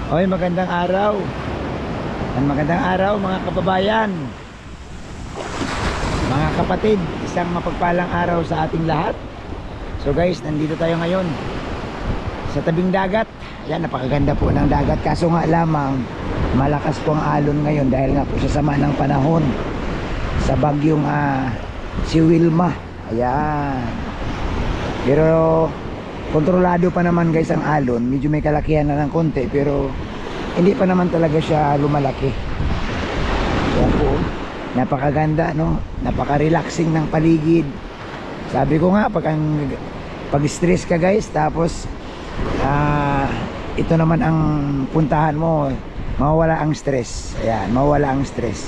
Oy, magandang araw. Magandang araw mga kababayan, mga kapatid. Isang mapagpalang araw sa ating lahat. So guys, nandito tayo ngayon sa tabing dagat. Yan, napakaganda po ng dagat. Kaso nga lamang, malakas po ang alon ngayon dahil nga po sa sama ng panahon sa bagyong si Wilma. Ayan. Pero kontrolado pa naman guys ang alon. Medyo may kalakihan na ng konti, pero hindi pa naman talaga siya lumalaki. Ayan po, napakaganda, no? Napaka-relaxing ng paligid. Sabi ko nga, pag stress ka guys, tapos ito naman ang puntahan mo, mawawala ang stress. Ayan, mawawala ang stress.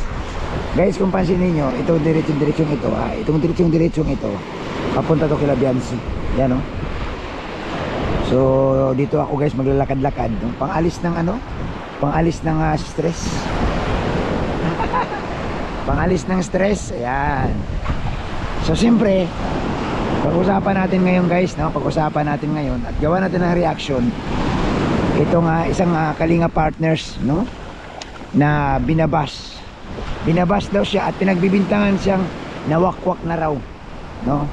Guys, kung pansin niyo, itong diretsong ito, itong diretsong ito, papunta to kila Biansi. Ayan, no? So dito ako guys maglalakad-lakad, no? Pangalis ng stress. Pangalis ng stress. Ayan. So siyempre, pag-usapan natin ngayon guys, no? Pag-usapan natin ngayon at gawa natin ng reaction itong isang Kalinga partners, no? Na binabas daw siya at pinagbibintangan siyang nawakwak na raw, no?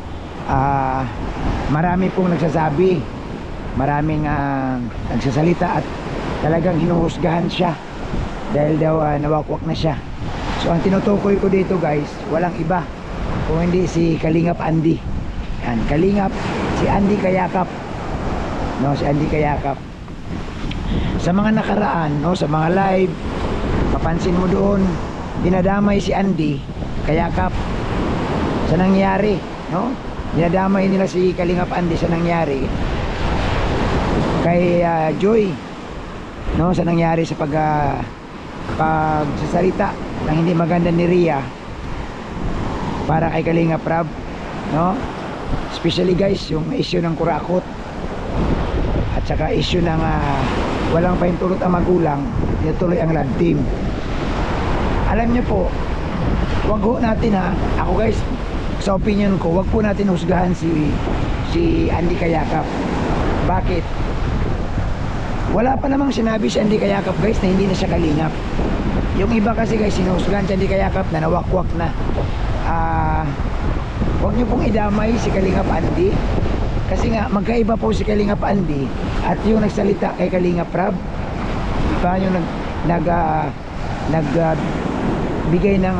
Marami pong nagsasabi, maraming nagsasalita at talagang hinuhusgahan siya dahil daw nawakwak na siya. So ang tinutukoy ko dito guys, walang iba kung hindi si Kalingap Andy. Yan, Kalingap, si Andy Kayakap, no? Si Andy Kayakap. Sa mga nakaraan, no, sa mga live, mapansin mo doon, dinadamay si Andy Kayakap sa nangyari, no? Dinadamay nila si Kalingap Andy sa nangyari kay Joy, no, sa nangyari sa pagsasalita ng hindi maganda ni Ria para kay Kalingap Rab, no? Especially guys, yung issue ng kurakot at saka issue ng walang pahintulot ang magulang, tuloy ang love team. Alam niyo po, wag ho natin ako guys, sa opinion ko, wag po natin husgahan si Andy Kayakap. Bakit? Wala pa namang sinabi si Andy Kayakap guys na hindi na siya kalingap. Yung iba kasi guys, sinuhusgahan si Andy Kayakap na nawakwak na. Huwag niyo pong idamay si Kalingap Andy, kasi nga magkaiba po si Kalingap Andy at yung nagsalita kay Kalingap Rab. Diba yung nagbigay ng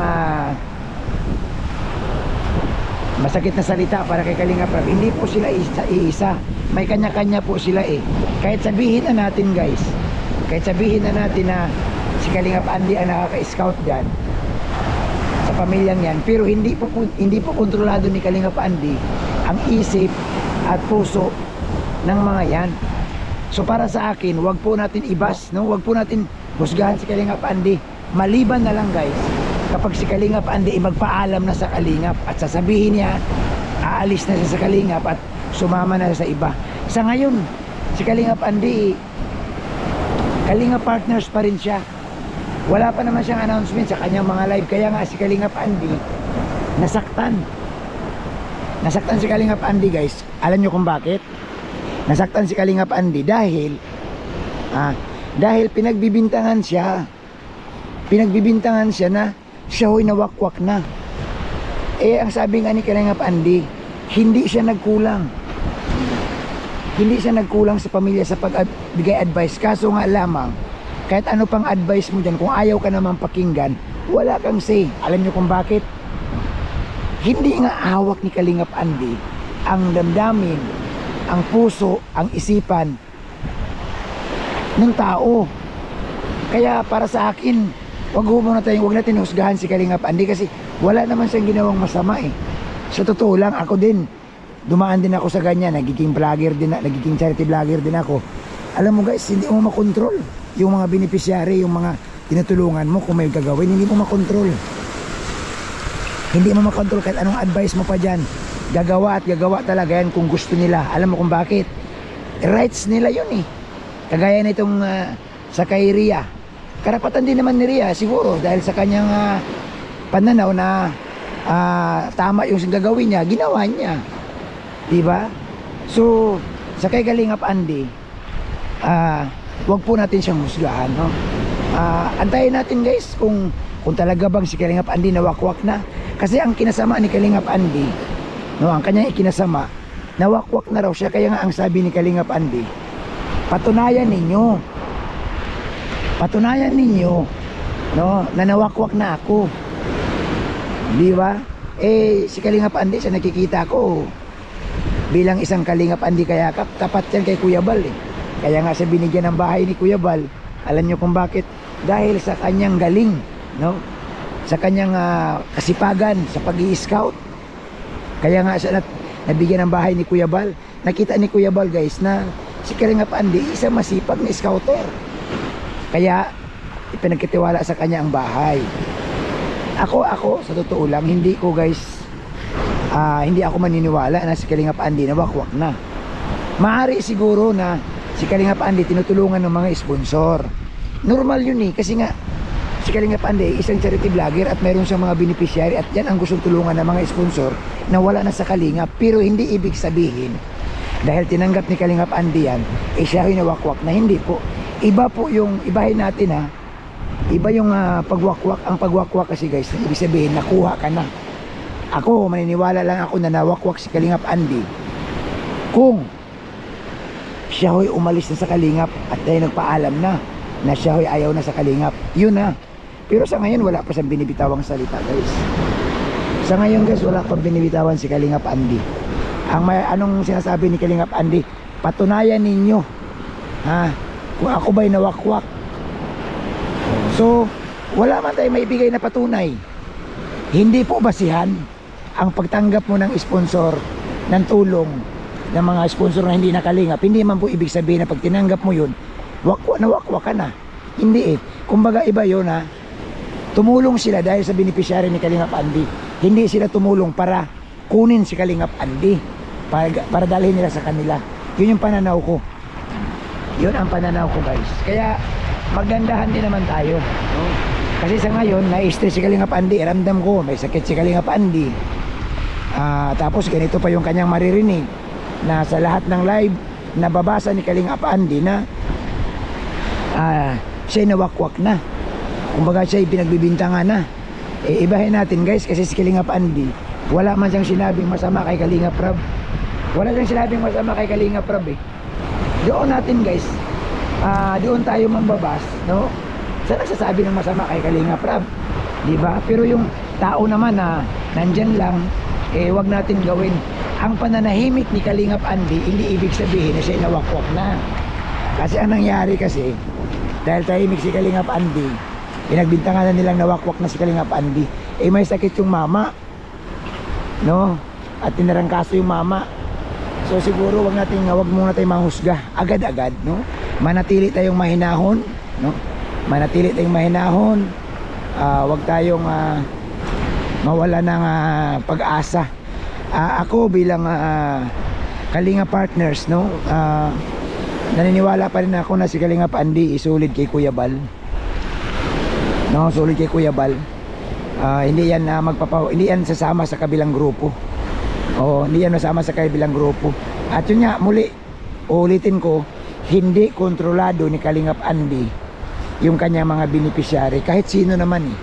masakit na salita para kay Kalingap Rab. Hindi po sila iisa, may kanya-kanya po sila eh. Kahit sabihin na natin guys, kahit sabihin na natin na si Kalingap Andy ang nakaka-scout dyan sa pamilyang yan, pero hindi po kontrolado ni Kalingap Andy ang isip at puso ng mga yan. So para sa akin, wag po natin ibas, no? Wag po natin husgahan si Kalingap Andy. Maliban na lang guys, kapag si Kalingap Andy magpaalam na sa Kalingap at sasabihin niya aalis na siya sa Kalingap at sumama na siya sa iba. Sa ngayon, si Kalingap Andy, Kalingap partners pa rin siya. Wala pa naman siyang announcement sa kanyang mga live. Kaya nga si Kalingap Andy nasaktan si Kalingap Andy guys. Alam nyo kung bakit nasaktan si Kalingap Andy? Dahil pinagbibintangan siya na siya ho'y nawakwak na. Eh ang sabi nga ni Kalingap Andy, hindi siya nagkulang sa pamilya sa pagbigay advice. Kaso nga lamang, kahit ano pang advice mo dyan, kung ayaw ka naman pakinggan, wala kang say. Alam nyo kung bakit? Hindi nga hawak ni Kalingap Andy ang damdamin, ang puso, ang isipan ng tao. Kaya para sa akin, wag natin husgahan si Kalingap Andy kasi wala naman siyang ginawang masama eh. Sa totoo lang, ako din, dumaan din ako sa ganyan, nagiging charity vlogger din ako. Alam mo guys, hindi mo makontrol yung mga beneficiary, yung mga tinutulungan mo. Kung may gagawin, hindi mo makontrol. Hindi mo makontrol kahit anong advice mo pa dyan. Gagawa at gagawa talaga yan kung gusto nila. Alam mo kung bakit? Rights nila yun eh. Kagaya nitong sa kay Ria, karapatan din naman ni Ria siguro dahil sa kanyang pananaw na tama yung gagawin niya, ginawa niya, diba? So sa kay Kalingap Andy, wag po natin siyang husgahan, no? Antayin natin guys kung talaga bang si Kalingap Andy nawakwak na. Kasi ang kinasama ni Kalingap Andy, no, ang kanyang ikinasama, nawakwak na raw siya. Kaya nga ang sabi ni Kalingap Andy, patunayan ninyo, no, na nawakwak na ako. Di ba? Si Kalingap Andy, sa nakikita ko, bilang isang Kalingap Andy kayakap, tapat yan kay Kuya Bal eh. Kaya nga sa binigyan ng bahay ni Kuya Bal, alam nyo kung bakit? Dahil sa kanyang galing, no? Sa kanyang kasipagan sa pag-i-scout. Kaya nga siya nabigyan ng bahay ni Kuya Bal. Nakita ni Kuya Bal guys na si Kalingap Andy isang masipag na scouter. Kaya ipinagkatiwala sa kanya ang bahay. Ako sa totoo lang, hindi ako maniniwala na si Kalingap Andy nawakwak na. Maaari siguro na si Kalingap Andy tinutulungan ng mga sponsor. Normal yun eh, kasi nga si Kalingap Andy isang charity vlogger at mayroon siyang mga beneficiary, at yan ang gustong tulungan ng mga sponsor na wala na sa Kalingap. Pero hindi ibig sabihin dahil tinanggap ni Kalingap Andy yan, siya yung nawakwak na. Hindi po. Iba po yung ibahin natin ha. Iba yung pagwakwak. Ang pagwakwak kasi guys, ibig sabihin nakuha ka na. Ako, maniniwala lang ako na nawakwak si Kalingap Andy kung siya ho'y umalis na sa Kalingap at dahil nagpaalam na siya ho'y ayaw na sa Kalingap. Yun na. Pero sa ngayon wala pa siyang binibitawang salita guys. Sa ngayon guys, wala pa binibitawan si Kalingap Andy. Anong sinasabi ni Kalingap Andy? Patunayan ninyo kung ako ba'y nawakwak. So wala man tayo maibigay na patunay. Hindi po basihan ang pagtanggap mo ng sponsor, ng tulong ng mga sponsor na hindi nakalingap. Hindi man po ibig sabihin na pag tinanggap mo yun, nawakwak ka na. Hindi eh. Kumbaga iba yun tumulong sila dahil sa beneficiary ni Kalingap Andy. Hindi sila tumulong para kunin si Kalingap Andy, para dalhin nila sa kanila. Yun yung pananaw ko. Yun ang pananaw ko guys. Kaya magdandahan din naman tayo, no? Kasi sa ngayon na-stress si Kalingap Andy. Ramdam ko may sakit si Kalingap Andy. Tapos ganito pa yung kanyang maririnig na sa lahat ng live nababasa ni Kalingap Andy na siya nawakwak na. Kumbaga siya pinagbibintangan na. Ibahin natin guys, kasi si Kalingap Andy wala man siyang sinabing masama kay Kalingap Rab. Wala siyang sinabing masama kay Kalingap Rab eh. Doon natin guys, doon tayo mambabas, no? Sa nagsasabi ng masama kay Kalingap Rab, di ba? Pero yung tao naman na nandyan lang, wag natin gawin. Ang pananahimik ni Kalingap Andy, hindi ibig sabihin na siya nawakwak na. Kasi ang nangyari kasi, dahil tahimik si Kalingap Andy, pinagbintangan na nilang nawakwak na si Kalingap Andy. May sakit yung mama, no? At tinarangkaso yung mama. So siguro wag muna tayong manghusga agad-agad, no? Manatili tayong mahinahon, no? Manatili tayong mahinahon. Wag tayong mawala ng pag-asa. Ako bilang Kalingap partners, no? Naniniwala pa rin ako na si Kalingap Andy isulid kay Kuya Bal. No, sulit kay Kuya Bal. Hindi yan hindi yan sasama sa kabilang grupo. Hindi yan masama sa kabilang grupo. At yun nga, muli ulitin ko, hindi kontrolado ni Kalingap Andy yung kanyang mga beneficiary. Kahit sino naman eh.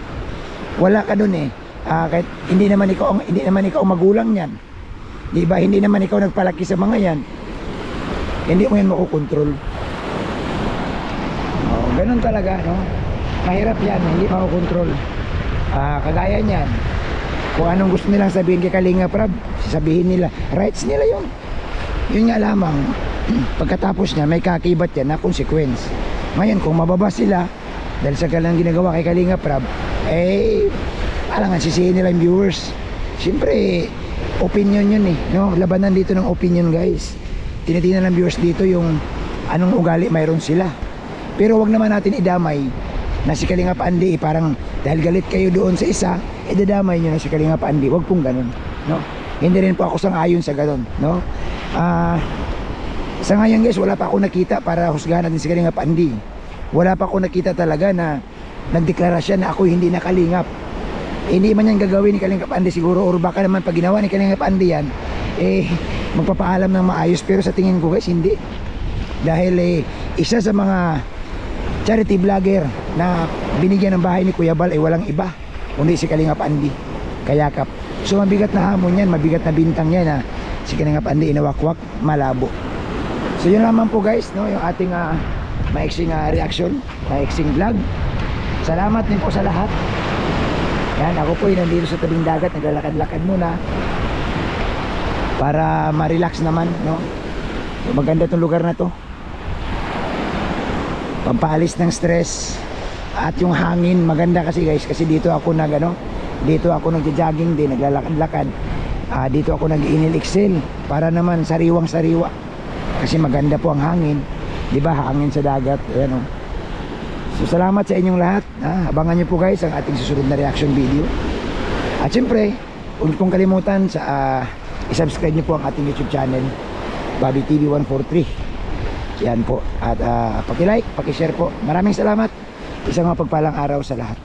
Wala ka dun eh. Kahit hindi naman ikaw magulang yan. Di ba? Hindi naman ikaw nagpalaki sa mga yan. Hindi mo yan makukontrol. Ganun talaga, no? Mahirap yan, hindi makukontrol. Kagaya niyan, kung anong gusto nilang sabihin kay Kalingap Rab, sasabihin nila, rights nila yun. Yun nga lamang, pagkatapos niya may kakibat yan na consequence. Ngayon kung mababa sila dahil sa kanilang ginagawa kay Kalingap Rab, alangan sisihin nila yung viewers. Siyempre opinion yun eh, no? Labanan dito ng opinion guys. Tinitingnan ng viewers dito yung anong ugali mayroon sila. Pero wag naman natin idamay na si Kalingap Andy parang dahil galit kayo doon sa isa, idadamay nyo na si Kalingap Andy. Wag pong ganun, no? Hindi rin po ako sang-ayon sa ganun, no? Sa ngayon guys, wala pa ako nakita para husgahan natin si Kalingap Andy. Wala pa ako nakita talaga na nagdeklara siya na ako hindi nakalingap. Hindi man yan gagawin ni Kalingap Andy siguro, or baka naman pag ginawa ni Kalingap Andy yan, magpapaalam ng maayos. Pero sa tingin ko guys, hindi. Dahil isa sa mga charity vlogger na binigyan ng bahay ni Kuya Bal ay walang iba kundi si Kalingap Andy Kayakap. So mabigat na hamon yan, mabigat na bintang yan na si Kalingap Andy inawakwak, malabo. So yun naman po guys, no, yung ating maiksing reaction, maiksing vlog. Salamat din po sa lahat. Yan, ako po nandito sa tabing dagat, naglalakad-lakad muna para ma-relax naman, no. So, maganda tong lugar na to, pampaalis ng stress. At yung hangin maganda kasi guys, kasi dito ako dito ako nagja-jogging din, naglalakad-lakad. Dito ako nag-inhale-exhale para naman sariwang-sariwa. Kasi maganda po ang hangin, 'di ba? Hangin sa dagat, ayan oh. So salamat sa inyong lahat. Abangan niyo po guys ang ating susunod na reaction video. At syempre, huwag pong kalimutan sa i-subscribe niyo po ang ating YouTube channel, Bobby TV 143. Yan po. At paki-like, paki-share po. Maraming salamat. Isang mapagpalang araw sa lahat.